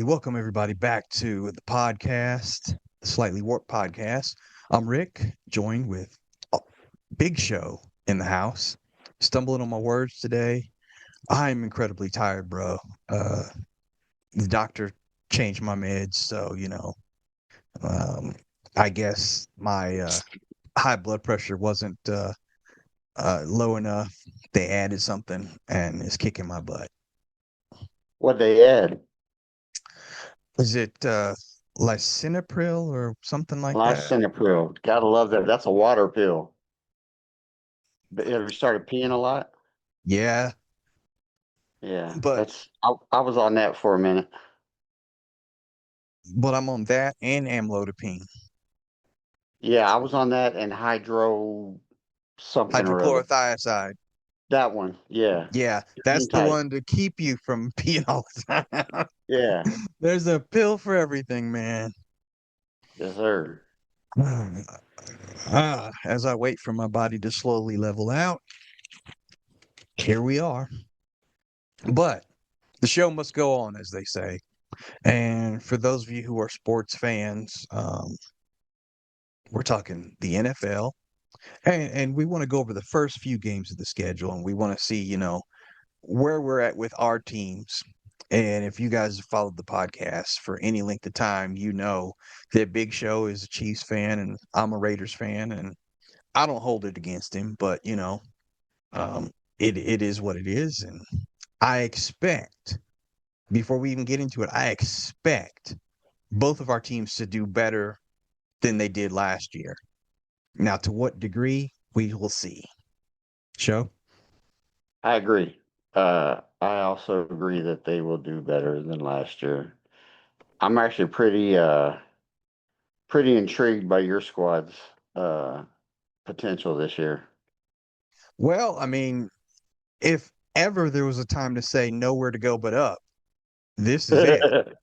welcome everybody back to the podcast, the Slightly Warped podcast. I'm Rick, joined with a Big Show in the house. Stumbling on my words today. I'm incredibly tired, bro. Uh, the doctor changed my meds, so um, I guess my high blood pressure wasn't low enough. They added something, and it's kicking my butt. What they add? Is it lisinopril or something like that? Lisinopril. Gotta love that. That's a water pill. But have you started peeing a lot? Yeah, Yeah, but I was on that for a minute. I'm on that and amlodipine, Yeah, I was on that and hydro something or other. hydrochlorothiazide. That one. Yeah. Yeah, that's Hang the tight. one to keep you from peeing all the time. Yeah. There's a pill for everything, man. Yes, sir. As I wait for my body to slowly level out, here we are. But the show must go on, as they say. And for those of you who are sports fans, we're talking the NFL, and we want to go over the first few games of the schedule, and we want to see, where we're at with our teams. And if you guys have followed the podcast for any length of time, you know that Big Show is a Chiefs fan and I'm a Raiders fan, and I don't hold it against him, but um, it is what it is, and I expect before we even get into it, I expect both of our teams to do better than they did last year. Now, to what degree, we will see. Show? I agree. I also agree that they will do better than last year. I'm actually pretty intrigued by your squad's uh potential this year. Well, I mean, if ever there was a time to say nowhere to go but up, this is it.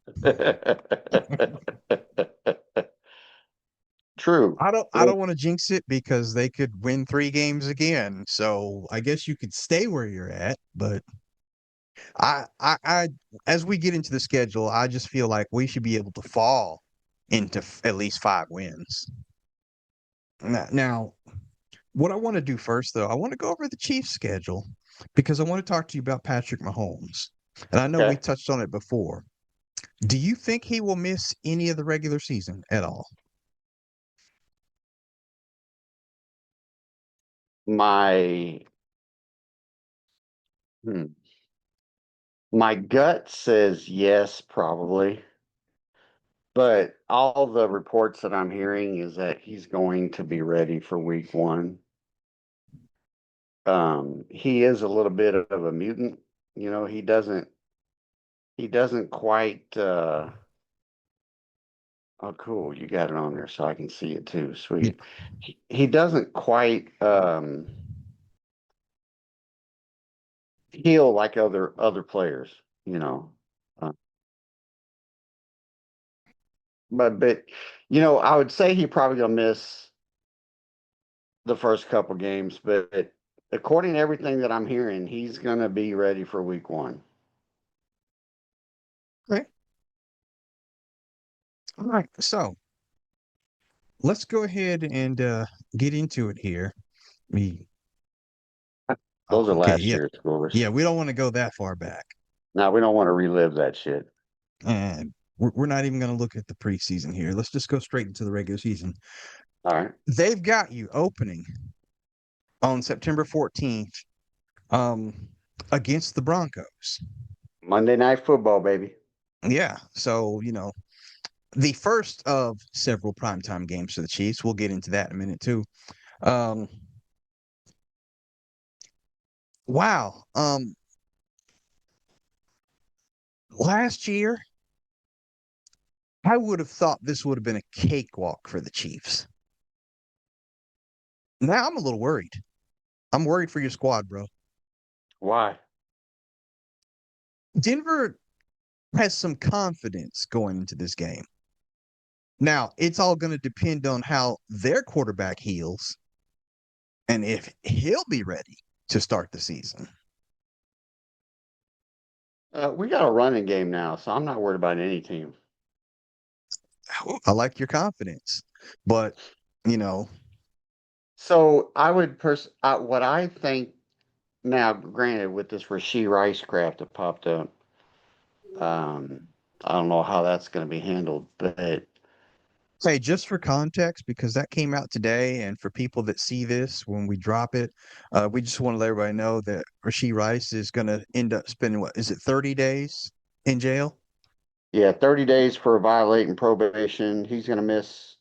True. I don't want to jinx it because they could win 3 games again. So I guess you could stay where you're at, but I as we get into the schedule, I just feel like we should be able to fall into at least 5 wins. Now, what I want to do first, though, I want to go over the Chiefs' schedule because I want to talk to you about Patrick Mahomes. And I know we Okay. touched on it before. Do you think he will miss any of the regular season at all? My hmm, my gut says yes, probably. But all the reports that I'm hearing is that he's going to be ready for week one. He is a little bit of a mutant. He doesn't quite oh cool, you got it on there so I can see it too. Yeah. Sweet. He doesn't quite heal like other players, you know. Uh, but I would say he probably gonna miss the first couple games, but according to everything that I'm hearing, he's gonna be ready for week one. Okay. All right. So let's go ahead and get into it here. Me. Those are Okay. last Yeah. year's scores. Yeah. We don't want to go that far back. Now we don't want to relive that shit. And we're not even going to look at the preseason here. Let's just go straight into the regular season. All right. They've got you opening on September 14th um, against the Broncos. Monday Night Football, baby. Yeah. So, the first of several primetime games for the Chiefs. We'll get into that in a minute, too. Um, wow. Last year, I would have thought this would have been a cakewalk for the Chiefs. Now I'm a little worried. I'm worried for your squad, bro. Why? Denver has some confidence going into this game. Now, it's all going to depend on how their quarterback heals and if he'll be ready to start the season. We got a running game now, so I'm not worried about any team. I like your confidence, but you know, So I would what I think now, granted, with this Rasheed Rice crap that popped up, um, I don't know how that's going to be handled, but say just for context, because that came out today, and for people that see this when we drop it, we just want to let everybody know that Rasheed Rice is going to end up spending what is it, 30 days in jail? yeah, 30 days for violating probation. He's going to miss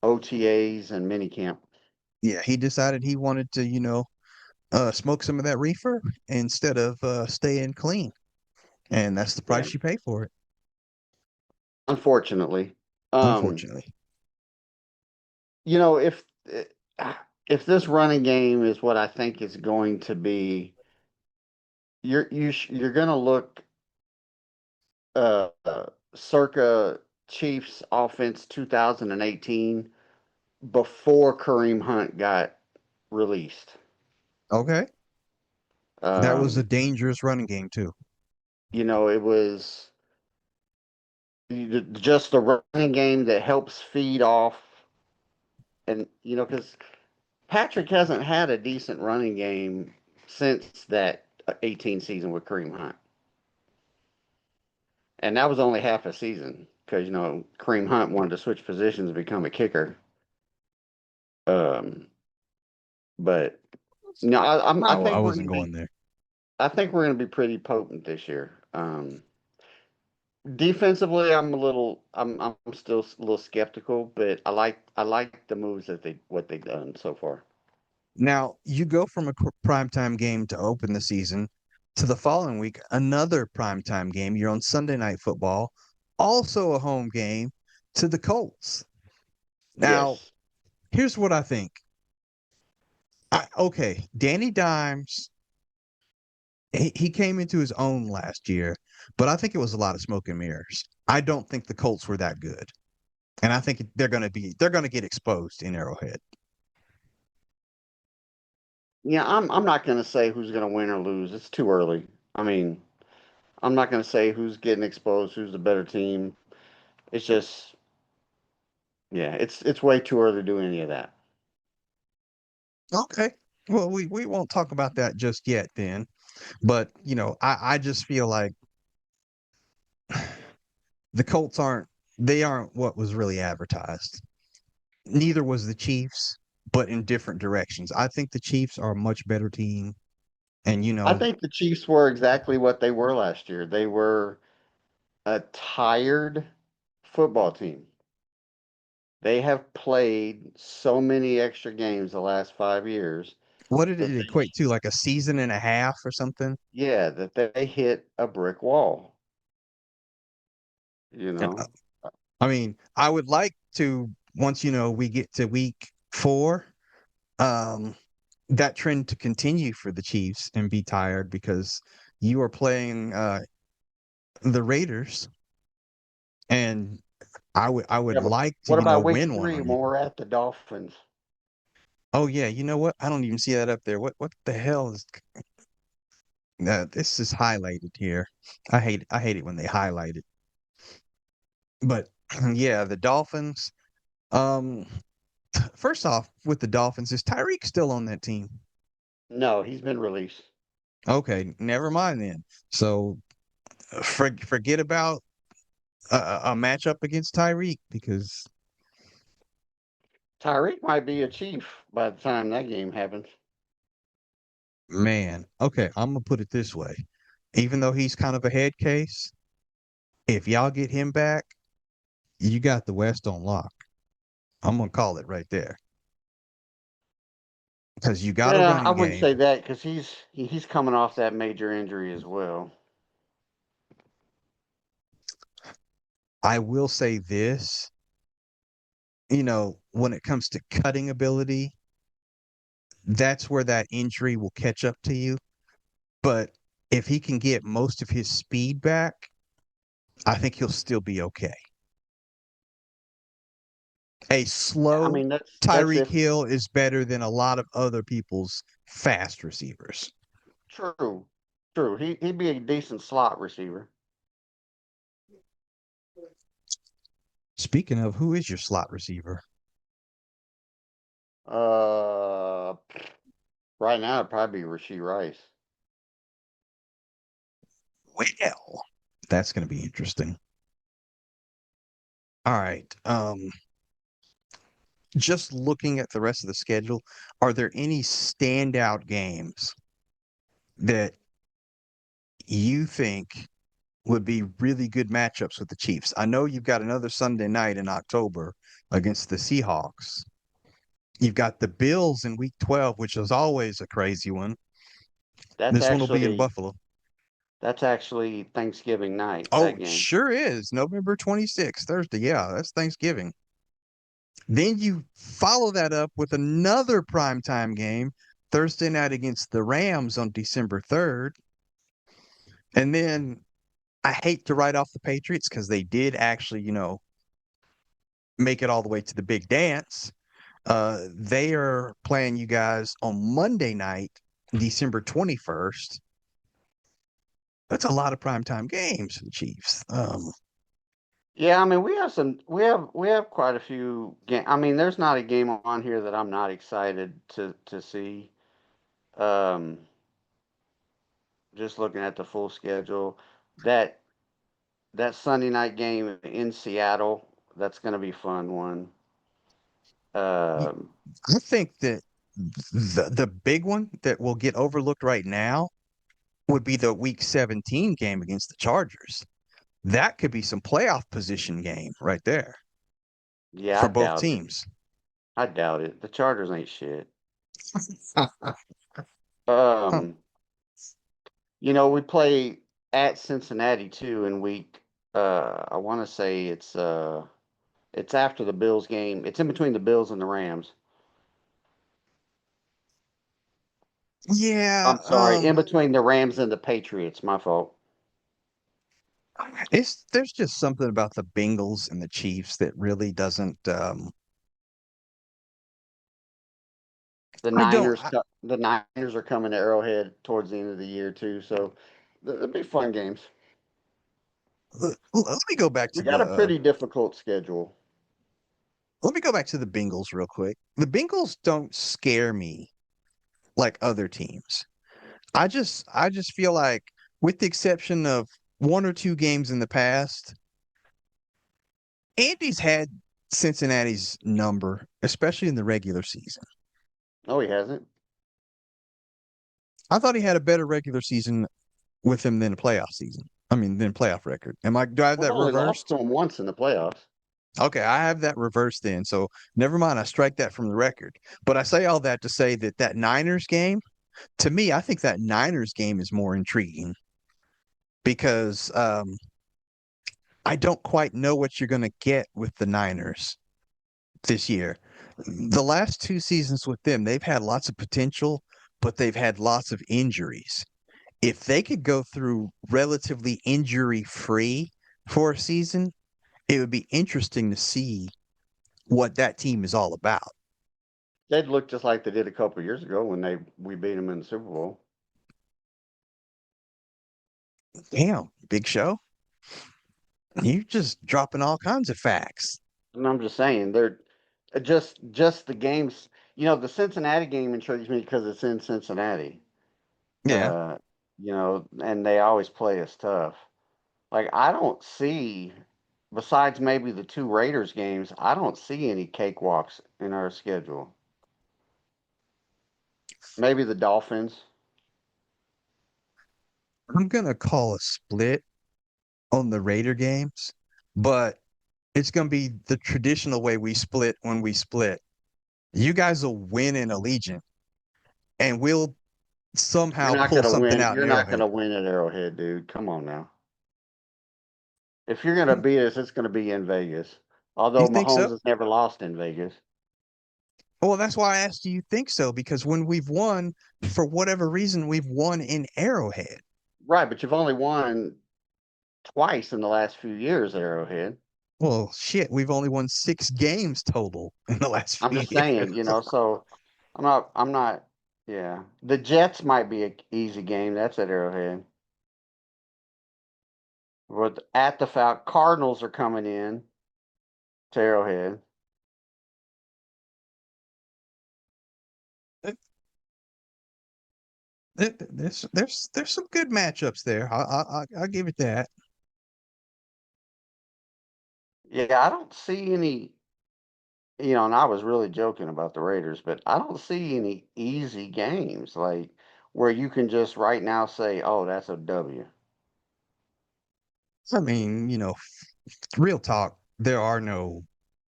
OTAs and minicamp. Yeah, he decided he wanted to, smoke some of that reefer instead of staying clean, and that's the Yeah, price you pay for it, unfortunately. Um, unfortunately. you know, if this running game is what I think it's going to be, you're going to look circa Chiefs offense 2018 before Kareem Hunt got released. Okay, that was a Um, dangerous running game too. it was just the running game that helps feed off, and because Patrick hasn't had a decent running game since that 18 season with Kareem Hunt, and that was only half a season because Kareem Hunt wanted to switch positions and become a kicker. Um, but no, I I think we're going wasn't to going be there. I think we're going to be pretty potent this year. Defensively, I'm still a little skeptical, but I like the moves that what they've done so far. Now, you go from a primetime game to open the season to the following week, another primetime game. You're on Sunday Night Football, also a home game to the Colts. Now, Yes. here's what I think. Okay, Danny Dimes, he came into his own last year, but I think it was a lot of smoke and mirrors. I don't think the Colts were that good. And I think they're going to get exposed in Arrowhead. Yeah, I'm not going to say who's going to win or lose. It's too early. I mean, I'm not going to say who's getting exposed, who's the better team. It's just, yeah, it's way too early to do any of that. Okay. Well, we won't talk about that just yet then. But, I just feel like the Colts aren't what was really advertised. Neither was the Chiefs, but in different directions. I think the Chiefs are a much better team. And, I think the Chiefs were exactly what they were last year. They were a tired football team. They have played so many extra games the last 5 years what did that it equate to? Like a season and a half or something? that they hit a brick wall, you Yeah. know. I mean, I would like to, once, we get to week 4, um, that trend to continue for the Chiefs and be tired because you are playing the Raiders, and I would Yeah, but like to, what about week win one three on when you. we're at the Dolphins? Oh yeah, you know what? I don't even see that up there. What the hell is this is highlighted here. I hate it when they highlight it. But yeah, the Dolphins. Um, first off, with the Dolphins, is Tyreek still on that team? No, he's been released. Okay, never mind then. So forget about a matchup against Tyreek because Tyreek might be a Chief by the time that game happens. man, okay, I'm gonna put it this way. Even though he's kind of a head case, if y'all get him back, you got the West on lock. I'm gonna call it right there because you got a Yeah, I running wouldn't game. say that because he's coming off that major injury as well. I will say this, when it comes to cutting ability, that's where that injury will catch up to you. But if he can get most of his speed back, I think he'll still be okay. A Yeah, I slow mean that's Tyreek if Hill is better than a lot of other people's fast receivers. true. True. He'd be a decent slot receiver. Speaking of, who is your slot receiver? Uh, right now it'd probably be Rasheed Rice. Well, that's going to be interesting. All right. Just looking at the rest of the schedule, are there any standout games that you think would be really good matchups with the Chiefs? I know you've got another Sunday night in October against the Seahawks. You've got the Bills in week 12, which is always a crazy one. That's This one will be in actually Buffalo. that's actually Thanksgiving night, Oh, that it game. sure is. November 26th, Thursday. Yeah, that's Thanksgiving. Then you follow that up with another primetime game Thursday night against the Rams on December 3rd. And then I hate to write off the Patriots because they did actually, make it all the way to the big dance. They are playing you guys on Monday night, December 21st. That's a lot of primetime games for the Chiefs. Yeah, I mean we have quite a few game. I mean, there's not a game on here that I'm not excited to see. Um, just looking at the full schedule, that that Sunday night game in Seattle, that's going to be a fun one. Um, I think that the big one that will get overlooked right now would be the Week 17 game against the Chargers. That could be some playoff position game right there yeah, for both teams. I doubt it. The Chargers ain't shit. Huh. Um, we play at Cincinnati too in week. I want to say it's after the Bills game. It's in between the Bills and the Rams. Yeah, I'm sorry, in between the Rams and the Patriots. My fault. there's just something about the Bengals and the Chiefs that really doesn't. The I don't. Niners, the Niners are coming to Arrowhead towards the end of the year too, so they'll be fun games. Let me go back We to got the. a pretty difficult schedule. Let me go back to the Bengals real quick. The Bengals don't scare me like other teams. I just feel like, with the exception of one or two games in the past, Andy's had Cincinnati's number, especially in the regular season. No, he hasn't. I thought he had a better regular season with him than a playoff season. I mean, than playoff record. Do I have We've that only lost reversed? to him once in the playoffs. Okay, I have that reversed then. So never mind. I strike that from the record. But I say all that to say that Niners game, to me, I think that Niners game is more intriguing because I don't quite know what you're going to get with the Niners this year. The last two seasons with them, they've had lots of potential, but they've had lots of injuries. If they could go through relatively injury free for a season, it would be interesting to see what that team is all about. They'd look just like they did a couple of years ago when we beat them in the Super Bowl. Damn, Big Show, you just dropping all kinds of facts. And I'm just saying, they're just the games. The Cincinnati game intrigues me because it's in Cincinnati. Yeah, Uh, and they always play us tough. Like I don't see, besides maybe the two Raiders games, I don't see any cakewalks in our schedule. Maybe the Dolphins. I'm gonna call a split on the Raider games, but it's gonna be the traditional way we split when we split. You guys will win in Allegiant, and we'll You're somehow not pull gonna something win. out in You're not Arrowhead. gonna win at Arrowhead, dude. Come on now. If you're gonna beat us, it's gonna be in Vegas. You Although think so? Mahomes has never lost in Vegas. Well, that's why I asked you think so, because when we've won, for whatever reason, we've won in Arrowhead. Right, but you've only won twice in the last few years at Arrowhead. Well, shit, we've only won 6 games total in the last I'm few just years. saying, so I'm not, Yeah. The Jets might be an easy game. That's at Arrowhead. But at the Cardinals are coming in to Arrowhead. It- there's some good matchups there. I'll give it that. Yeah, I don't see any, and I was really joking about the Raiders, but I don't see any easy games like where you can just right now say, "Oh, that's a W." I mean, real talk, there are no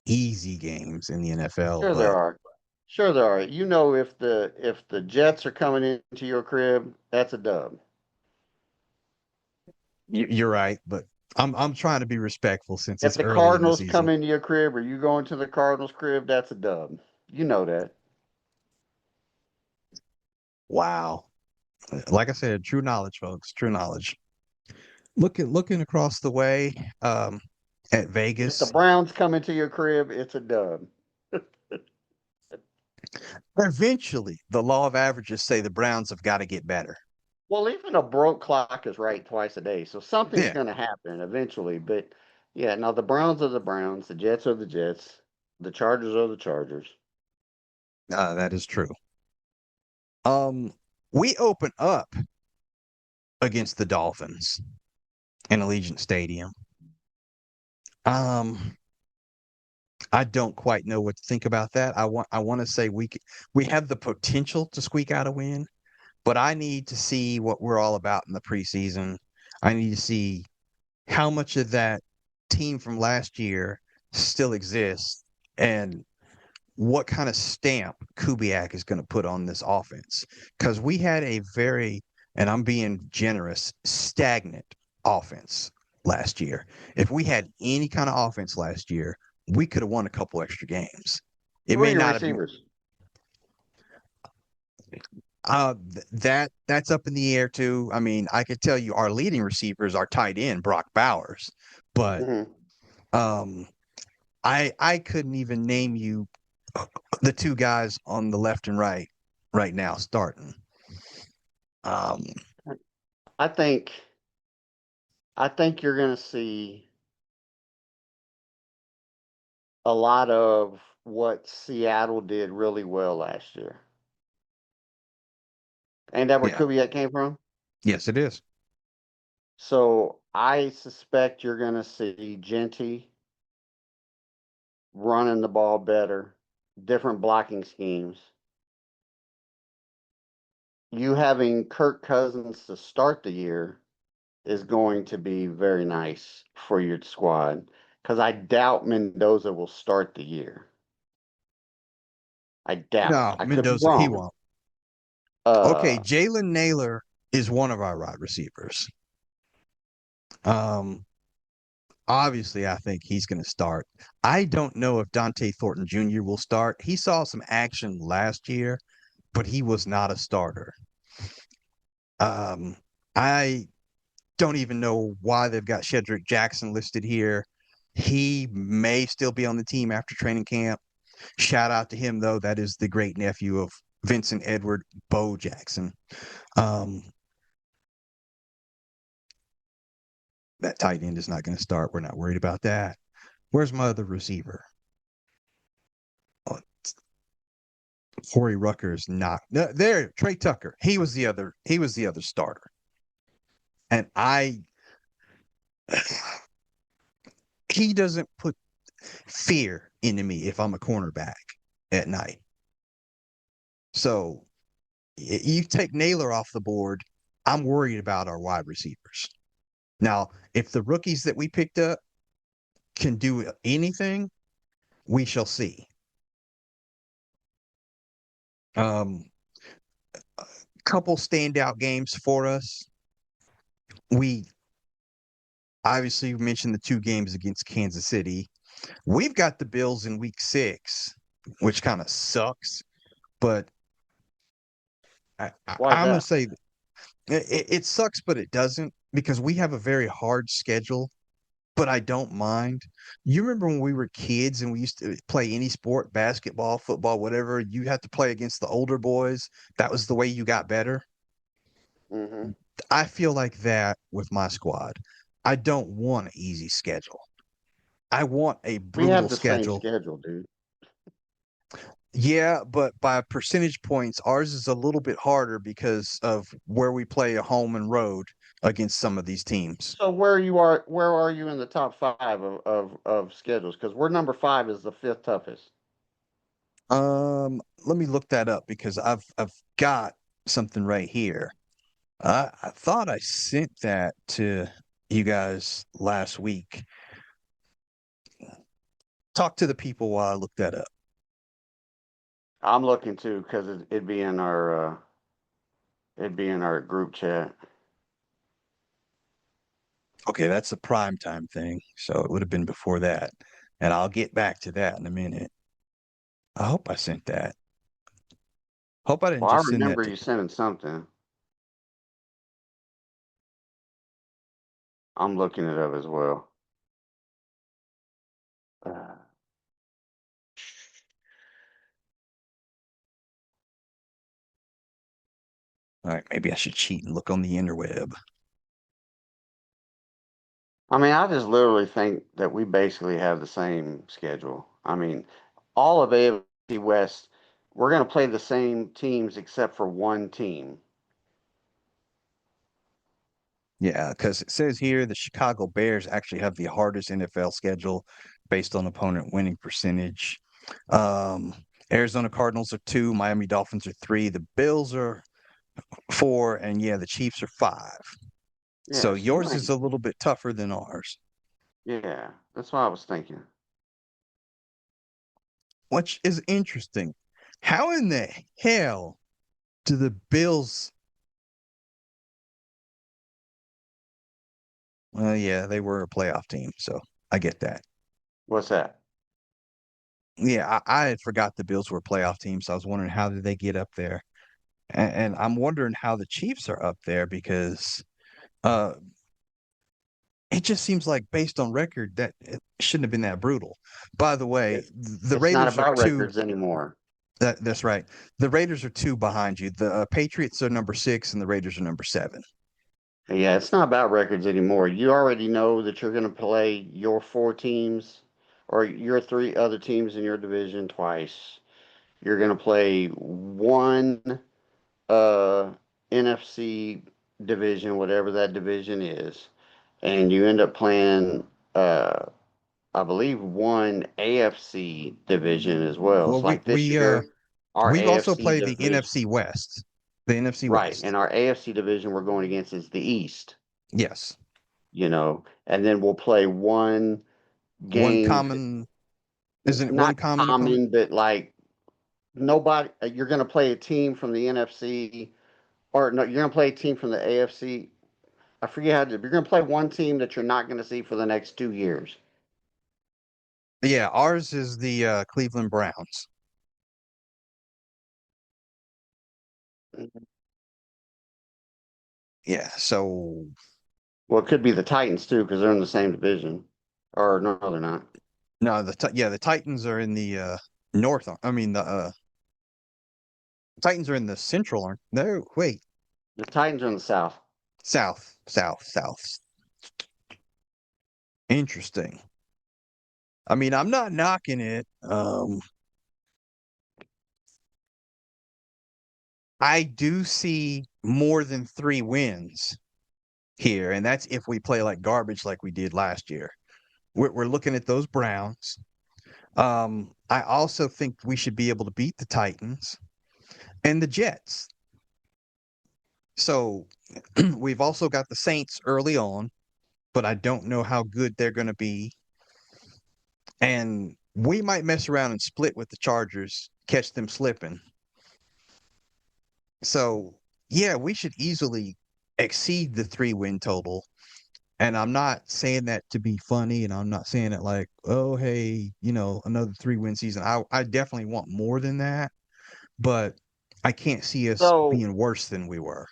easy games in the NFL, Sure there but are. Sure there are. If the Jets are coming into your crib, that's a dub. you're right. But I'm trying to be respectful since If it's the early in the Cardinals season. come into your crib or you go into the Cardinals crib, that's a dub. You know that. Wow. Like I said, true knowledge, folks. True knowledge. Looking across the way, at If the Vegas. Browns come into your crib, it's a dub. Eventually, the law of averages say the Browns have got to get better. Well, even a broke clock is right twice a day, so something's Yeah, going to happen eventually. But yeah, now the Browns are the Browns, the Jets are the Jets, the Chargers are the Chargers. that is true. Um, we open up against the Dolphins in Allegiant Stadium. Um, I don't quite know what to think about that. I want to say we have the potential to squeak out a win, but I need to see what we're all about in the preseason. I need to see how much of that team from last year still exists and what kind of stamp Kubiak is going to put on this offense. Because we had a very, and I'm being generous, stagnant offense last year. If we had any kind of offense last year, we could have won a couple extra games. It Who are may your not have been receivers? that's up in the air too. I mean, I could tell you our leading receivers are tight end Brock Bowers, but Hmm. um I couldn't even name you the two guys on the left and right now starting. Um, I think I think you're going to see a lot of what Seattle did really well last year. Ain't that where yeah, Kubiak came from? yes, it is. So I suspect you're going to see Genty running the ball better, different blocking schemes. You having Kirk Cousins to start the year is going to be very nice for your squad because I doubt Mendoza will start the year. I doubt. No, I could be Mendoza, he wrong. won't. Okay, Uh, Jalen Naylor is one of our wide receivers. Um, Obviously, I think he's going to start. I don't know if Dante Thornton Jr. will start. He saw some action last year, but he was not a starter. Um, I don't even know why they've got Shedrick Jackson listed here. He may still be on the team after training camp. Shout out to him, though. That is the great nephew of Vincent Edward Bo Jackson. Um, that tight end is not going to start. We're not worried about that. Where's my other receiver? Oh, Corey Rucker's not there. Trey Tucker. He was the other. He was the other starter. And he doesn't put fear into me if I'm a cornerback at night. So you take Naylor off the board. I'm worried about our wide receivers. Now, if the rookies that we picked up can do anything, we shall see. A couple standout games for us. We obviously mentioned the two games against Kansas City. We've got the Bills in week 6, which kind of sucks, but why is I'm going to that? say it sucks, but it doesn't because we have a very hard schedule but I don't mind. You remember when we were kids and we used to play any sport, basketball, football, whatever, you had to play against the older boys. That was the way you got better. Hmm. I feel like that with my squad. I don't want an easy schedule. I want a We have brutal the same schedule. schedule, dude. Yeah, but by percentage points, ours is a little bit harder because of where we play a home and road against some of these teams. So where are you in the top five of schedules? Because we're number five is the fifth toughest. Let me look that up because I've got something right here. I thought I sent that to you guys last week. Talk to the people while I look that up. I'm looking too because it'd be in our group chat. Okay, that's a prime time thing, so it would have been before that. And I'll get back to that in a minute. I hope I sent that. Hope I didn't Well, I just send that remember to you sending something. I'm looking it up as well. Uh, all right, maybe I should cheat and look on the interweb. I mean, I just literally think that we basically have the same schedule. I mean, all of AFC West, we're going to play the same teams except for one team. Yeah, because it says here the Chicago Bears actually have the hardest NFL schedule based on opponent winning percentage. Um, Arizona Cardinals are two, Miami Dolphins are three, the Bills are four, and yeah, the Chiefs are five. So Yeah, so you yours is ain't. a little bit tougher than ours, Yeah, that's what I was thinking. which is interesting. How in the hell do the Bills? Well, yeah, they were a playoff team, so I get that. What's that? Yeah, I had forgot the Bills were a playoff team, so I was wondering how did they get up there, and I'm wondering how the Chiefs are up there because uh, it just seems like based on record that it shouldn't have been that brutal. By the way, It, the it's not Raiders are about two. records anymore. That's right. The Raiders are two behind you. The Patriots are number six, and the Raiders are number seven. Yeah, it's not about records anymore. You already know that you're going to play your four teams or your three other teams in your division twice. You're going to play one uh, NFC division, whatever that division is, and you end up playing, uh, I believe, one AFC division as well. Well, So, like this year, our we also AFC play the division, NFC West. The NFC right, West. and our AFC division we're going against is the East, Yes. and then we'll play one One game, common isn't it one not common opponent? common, but like nobody, you're going to play a team from the NFC, or no, you're going to play a team from the AFC. I forget how to. You're going to play one team that you're not going to see for the next 2 years. Yeah, ours is the Cleveland Browns. Yeah, so Well, it could be the Titans too, because they're in the same division. Or no, they're not. no, the Titans are in the north. I mean the Titans are in the central. Aren't no? Wait, The Titans are in the South. south. Interesting. I mean, I'm not knocking it. I do see more than three wins here, and that's if we play like garbage like we did last year. We're looking at those Browns. I also think we should be able to beat the Titans and the Jets. So we've also got the Saints early on, but I don't know how good they're going to be. And we might mess around and split with the Chargers, catch them slipping. So, yeah, we should easily exceed the 3-win total. And I'm not saying that to be funny, and I'm not saying it like, oh, hey, another 3-win season. I definitely want more than that, but I can't see us So being worse than we were.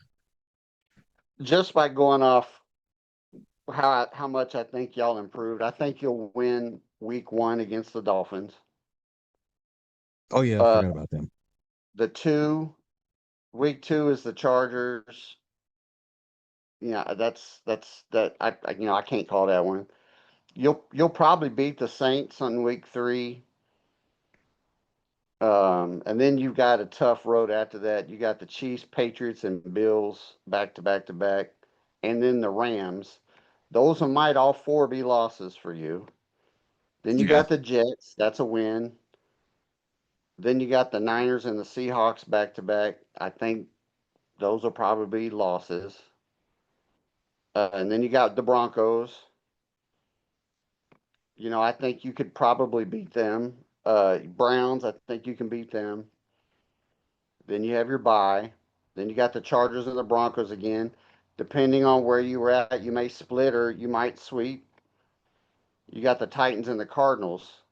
just by going off how much I think y'all improved. I think you'll win week one against the Dolphins. Oh yeah, I Uh, forgot about them. the two week two is the Chargers. Yeah, that's that I can't call that one. You'll probably beat the Saints on week three. And then you've got a tough road after that. You got the Chiefs, Patriots, and Bills back to back to back, and then the Rams. Those might all four be losses for you. Then you Yeah. got the Jets. That's a win. Then you got the Niners and the Seahawks back to back. I think those will probably be losses. And then you got the Broncos. I think you could probably beat them. Browns, I think you can beat them. Then you have your bye. Then you got the Chargers and the Broncos again. Depending on where you were at, you may split or you might sweep. You got the Titans and the Cardinals,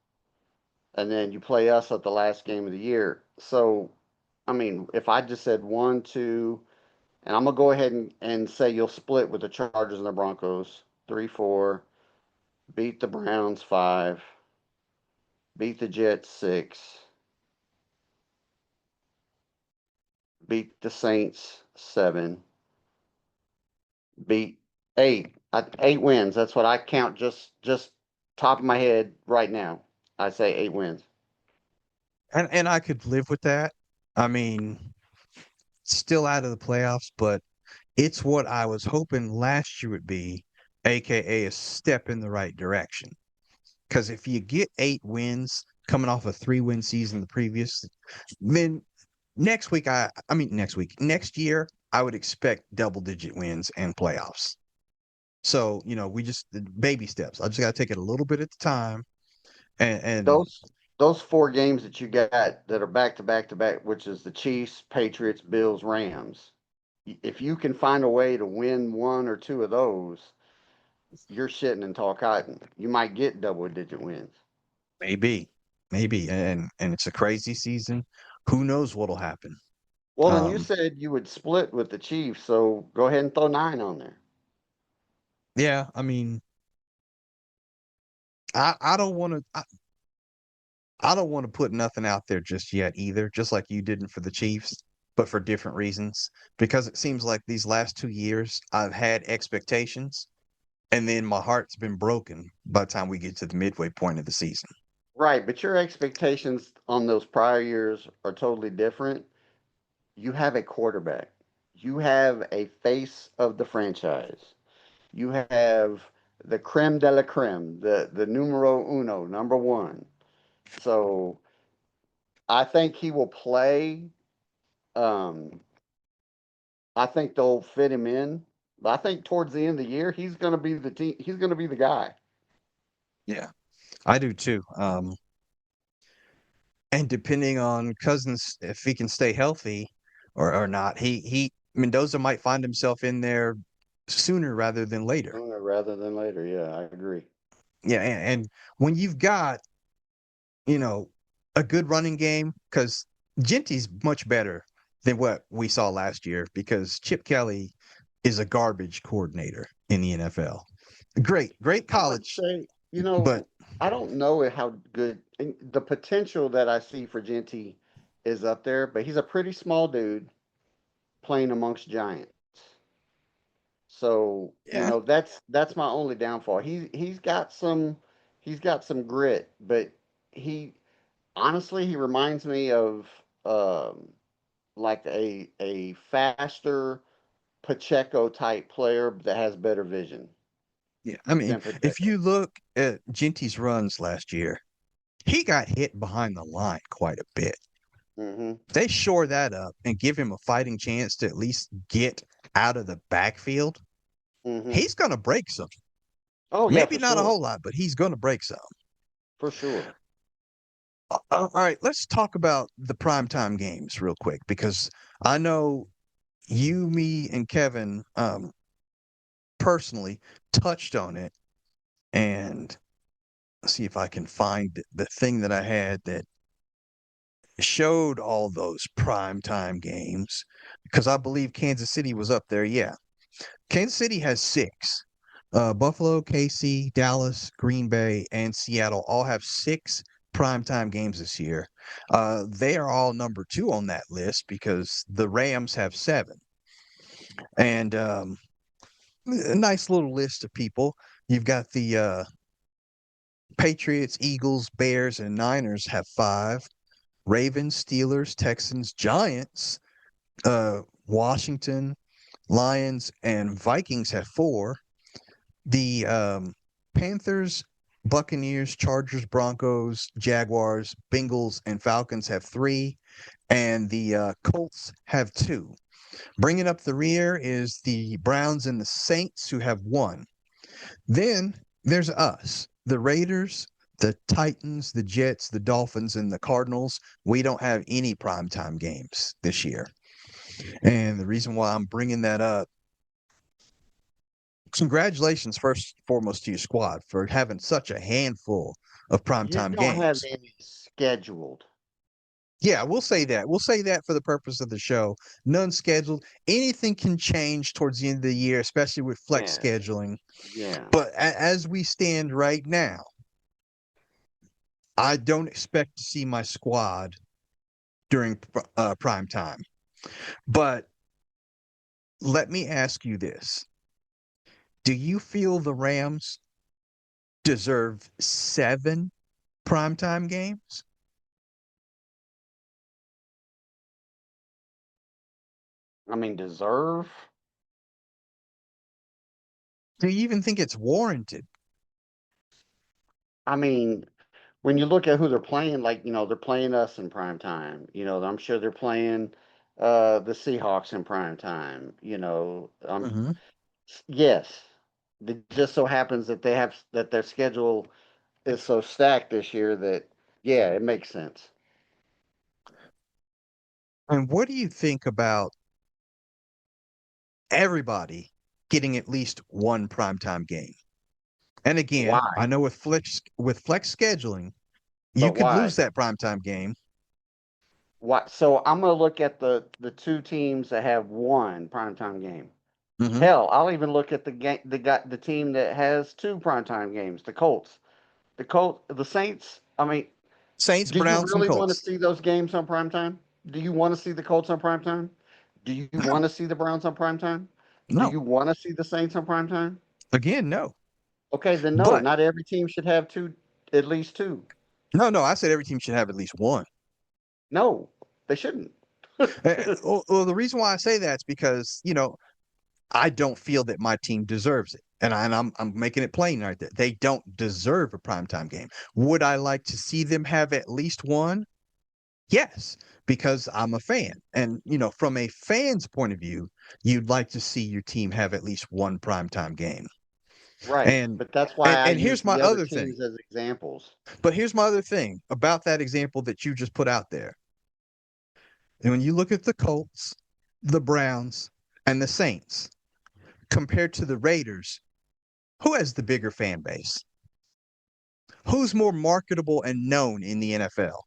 and then you play us at the last game of the year. So, I mean, if I just said one, two, and I'm gonna go ahead and say you'll split with the Chargers and the Broncos, 3-4, beat the Browns 5, beat the Jets 6, beat the Saints 7, beat 8. 8 wins. That's what I count. Just top of my head right now. I say 8 wins. And I could live with that. I mean, still out of the playoffs, but it's what I was hoping last year would be, aka a step in the right direction. Because if you get 8 wins coming off a 3-win season the previous, then next year, I would expect double digit wins and playoffs. So, we just baby steps. I just got to take it a little bit at a time. And Those 4 games that you got that are back to back to back, which is the Chiefs, Patriots, Bills, Rams. If you can find a way to win one or two of those, you're shitting and tall cotton. You might get double digit wins. maybe, maybe, and it's a crazy season. Who knows what'll happen? Well, and you Um, said you would split with the Chiefs, so go ahead and throw 9 on there. yeah, I mean, I don't want to. I don't want to put nothing out there just yet either, just like you didn't for the Chiefs, but for different reasons. Because it seems like these last 2 years I've had expectations, and then my heart's been broken by the time we get to the midway point of the season. Right, but your expectations on those prior years are totally different. You have a quarterback. You have a face of the franchise. You have the creme de la creme, the numero uno, number one. So I think he will play. Um, I think they'll fit him in. But I think towards the end of the year, he's going to be the team. He's going to be the guy. Yeah, I do too. And depending on Cousins, if he can stay healthy or not, he Mendoza might find himself in there sooner rather than later. Sooner rather than later. Yeah, I agree. Yeah, and when you've got you know, a good running game because Genty's much better than what we saw last year because Chip Kelly is a garbage coordinator in the NFL. Great I would college, say, but I don't know how good and the potential that I see for Genty is up there, but he's a pretty small dude playing amongst giants. So, yeah, that's my only downfall. He's got some grit, but he honestly he reminds me of like a faster Pacheco type player that has better vision yeah. I mean, than if Pacheco. you look at Genty's runs last year, he got hit behind the line quite a bit. Hmm. They shore that up and give him a fighting chance to at least get out of the backfield. Hmm. He's going to break some. Oh yeah, Maybe for not a sure. whole lot, but he's going to break some. For sure. All right, let's talk about the primetime games real quick because I know you, me, and Kevin personally touched on it. And let's see if I can find the thing that I had that showed all those primetime games because I believe Kansas City was up there. Yeah. Kansas City has 6. Buffalo, KC, Dallas, Green Bay, and Seattle all have 6 primetime games this year. They are all number 2 on that list because the Rams have 7. And a nice little list of people. You've got the Patriots, Eagles, Bears, and Niners have 5. Ravens, Steelers, Texans, Giants, Washington, Lions, and Vikings have 4. The Panthers, Buccaneers, Chargers, Broncos, Jaguars, Bengals, and Falcons have 3, and the Colts have 2. Bringing up the rear is the Browns and the Saints, who have 1. Then there's us, the Raiders, the Titans, the Jets, the Dolphins, and the Cardinals. We don't have any primetime games this year. And the reason why I'm bringing that up, congratulations, first and foremost, to your squad for having such a handful of You primetime don't have games. any scheduled. Yeah, we'll say that. We'll say that for the purpose of the show. None scheduled. Anything can change towards the end of the year, especially with flex Yeah, scheduling. yeah. But as we stand right now, I don't expect to see my squad during prime time. But let me ask you this. Do you feel the Rams deserve 7 primetime games? I mean, deserve. Do you even think it's warranted? I mean, when you look at who they're playing, like, they're playing us in prime time. I'm sure they're playing the Seahawks in prime time. Mm-hmm. Yes. It just so happens that their schedule is so stacked this year that yeah, it makes sense. And what do you think about everybody getting at least one primetime game? And again, Why? I know with flex scheduling, you But could why? lose that primetime game. Why? So I'm gonna look at the two teams that have one primetime game. Mm-hmm. Hell, I'll even look at the team that has two primetime games, the Colts. The Saints. I mean, Saints, do you Browns, and really want to Colts. see those games on primetime? Do you want to see the Colts on primetime? Do you No, want to see the Browns on primetime? Do no. you want to see the Saints on primetime? Again, no. Okay, then no, But not every team should have two, at least two. no, no. I said every team should have at least one. No, they shouldn't. Well, the reason why I say that is because I don't feel that my team deserves it. And I'm making it plain right there. They don't deserve a primetime game. Would I like to see them have at least one? Yes, because I'm a fan. And from a fan's point of view, you'd like to see your team have at least one primetime game. Right, And but that's why and, I and use here's my the other other thing. teams as examples. But here's my other thing about that example that you just put out there. And when you look at the Colts, the Browns, and the Saints compared to the Raiders, who has the bigger fan base? Who's more marketable and known in the NFL?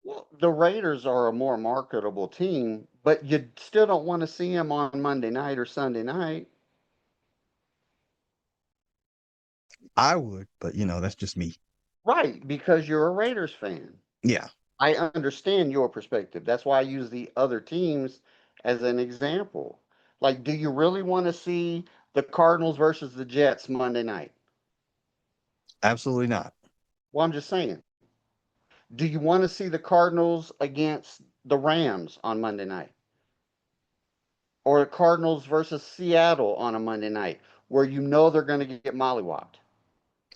Well, the Raiders are a more marketable team, but you still don't want to see them on Monday night or Sunday night. I would, but that's just me. Right, because you're a Raiders fan. Yeah, I understand your perspective. That's why I use the other teams as an example. Like, do you really want to see the Cardinals versus the Jets Monday night? absolutely not. Well, I'm just saying. Do you want to see the Cardinals against the Rams on Monday night? Or the Cardinals versus Seattle on a Monday night where you know they're going to get mollywopped?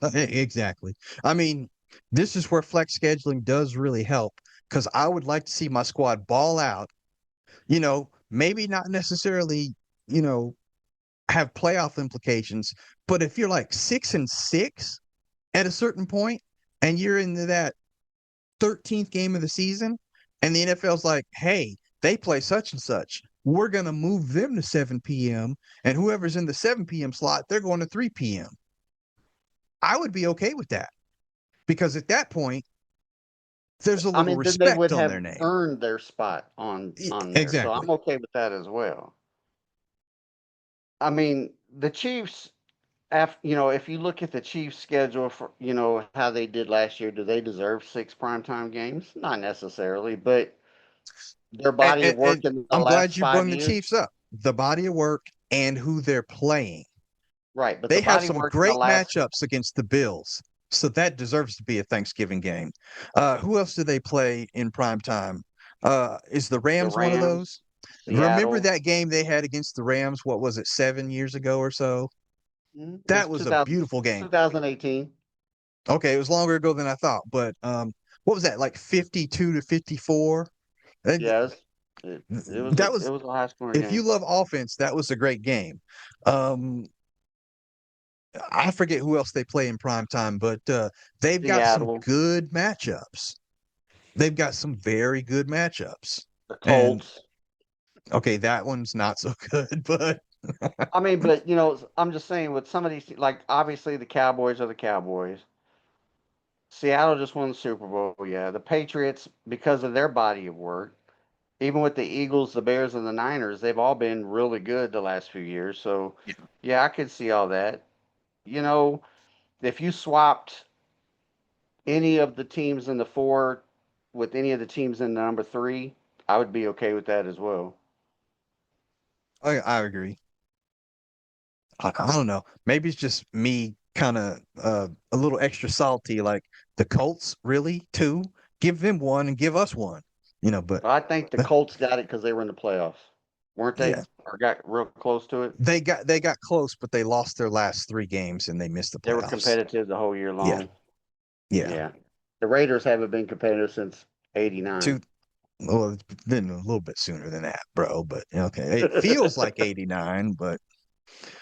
Exactly. I mean, this is where flex scheduling does really help because I would like to see my squad ball out, maybe not necessarily, you know, have playoff implications, but if you're like 6-6 at a certain point and you're into that 13th game of the season and the NFL's like, hey, they play such and such. We're going to move them to 7 p.m. and whoever's in the 7 p.m. slot, they're going to 3 p.m. I would be okay with that because at that point, there's a I little mean, then they respect would on have their name. earned their spot on there. So Exactly. I'm okay with that as well. I mean, the Chiefs. if you look at the Chiefs' schedule for, how they did last year, do they deserve 6 primetime games? Not necessarily, but their body of work And in the I'm glad last you five brung the years, Chiefs up. The body of work and who they're playing. right? But the They have body of some work in the great last, matchups against the Bills. So that deserves to be a Thanksgiving game. Who else do they play in prime time? Is the the Rams one of Rams, those? Remember Seattle, that game they had against the Rams? What was it, 7 years ago or so? it was That was a beautiful game. 2018. Okay, it was longer ago than I thought, but what was that, like 52-54? And Yes, it was that it was, was a high scoring if you game. love offense, that was a great game. Um, I forget who else they play in prime time, but they've got some Seattle, good matchups. They've got some very good matchups. the And Colts. okay, that one's not so good, but I mean, but I'm just saying with some of these, like obviously the Cowboys are the Cowboys. Seattle just won the Super Bowl. Yeah, the Patriots, because of their body of work, even with the Eagles, the Bears, and the Niners, they've all been really good the last few years. So, yeah, I could see all that. You know, if you swapped any of the teams in the four with any of the teams in the number three, I would be okay with that as well. I agree. I don't know. Maybe it's just me kind of a little extra salty, like the Colts, really, too. Give them one and give us one, but I think the Colts got it because they were in the playoffs, weren't they? yeah, Or got real close to it. they got close, but they lost their last three games and they missed the They were playoffs. competitive the whole year Yeah, long. yeah. Yeah. The Raiders haven't been competitive since '89. Two, well, it's been a little bit sooner than that, bro. But okay, it feels like '89, but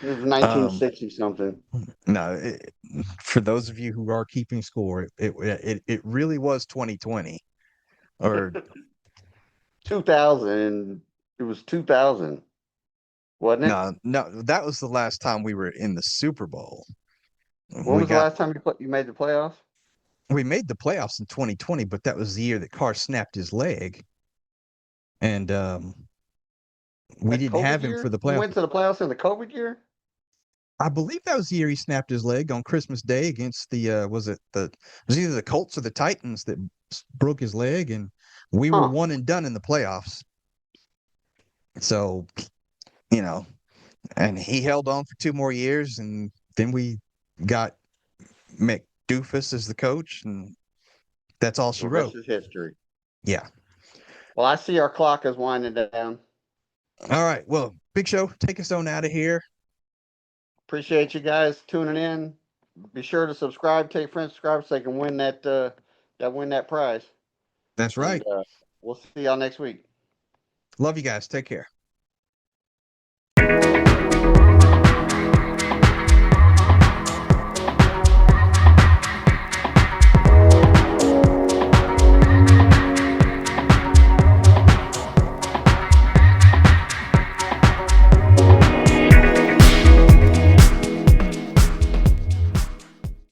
It was um, 1960 something. no. For those of you who are keeping score, it really was 2020, or 2000. It was 2000, wasn't it? no, no. That was the last time we were in the Super Bowl. When We was the got last time you made the playoffs? we made the playoffs in 2020, but that was the year that Carr snapped his leg, and we That didn't COVID have him for year? the You playoff. went to the playoffs in the COVID year? I believe that was the year he snapped his leg on Christmas Day against the it was either the Colts or the Titans that broke his leg, and we were Huh. one and done in the playoffs. So, you know, and he held on for 2 more years, and then we got McDoofus as the coach, and that's all she The rest wrote. is history. Yeah. Well, I see our clock is winding down. All right. Well, Big Show, take us on out of here. Appreciate you guys tuning in. Be sure to subscribe, tell your friends to subscribe so they can win that prize. That's And right. we'll see y'all next week. Love you guys. Take care.